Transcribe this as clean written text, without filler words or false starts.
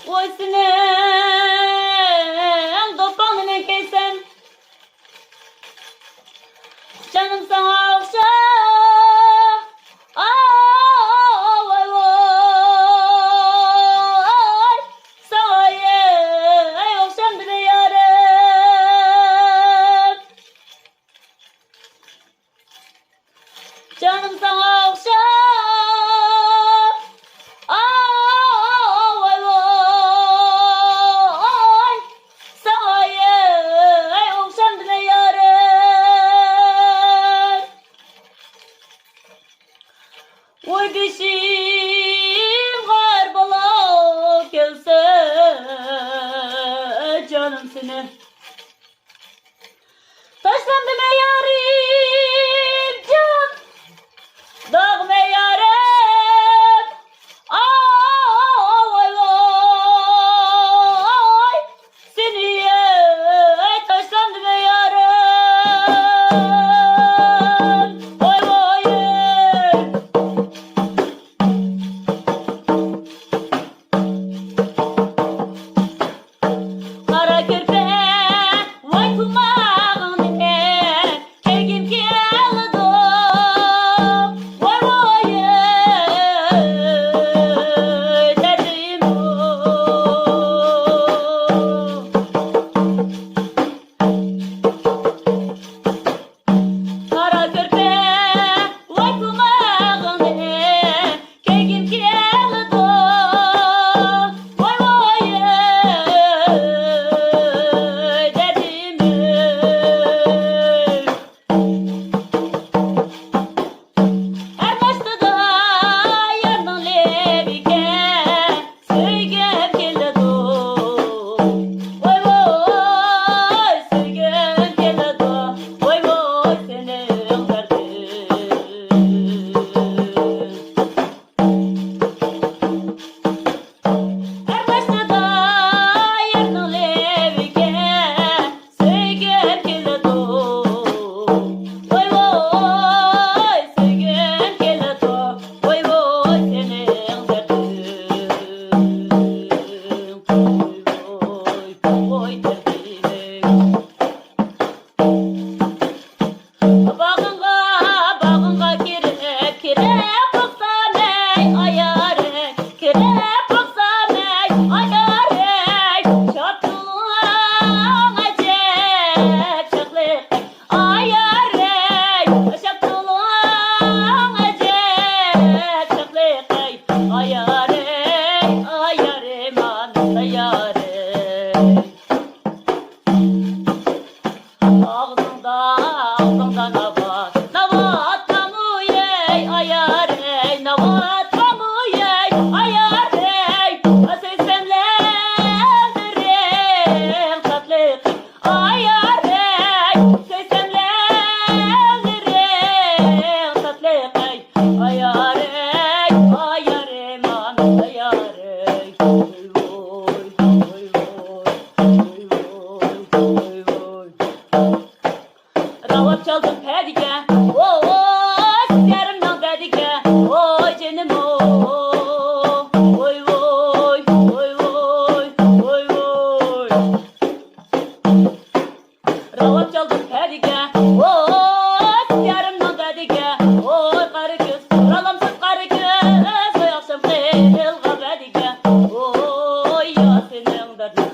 Oy senin toprağını ne keysem, canım sana okşa. Vay vay, sana okşam bile yarım. Canım sana okşa. Oy dişim karbala gelse canım seni taşlandı me yarim can dağ me yarim vay vay seni taşlandı me yarim vay vay. Kara körpe vay kumağın dine kelgim geldi vay vay derdim Kara körpe vay kumağın dine kelgim geldi vay vay derdim Ernesto da yardan levike söygep keledi vay vay söygep keledi vay vay senin derdin Ernesto da yardan levike söygep keledi vay vay söygep keledi vay vay senin derdin vay derdim Bağınğa kirep kirep baksam ey ayarım kirep baksam ey ayarım şaptulun acep çaklık ayarım şaptulun acep çaklık ayarım ayarım anında yarım Ağzında navat, navat kamuyey ayar ey, navat kamuyey ayar ey. Seysemlendirim tatlık ayar ey, seysemlendirim tatlık ayar ey, ayarım anında yar ey. Oy oy oy oy. Ravap çaldım pedike, oy yerimden pedike, oy canım oy oy oy oy oy oy. Ravap çaldım pedike, oy yerimden pedike, oy karı kız, ralamsız karı kız, oy akşam kıyılga pedike, oy ya senin derdin.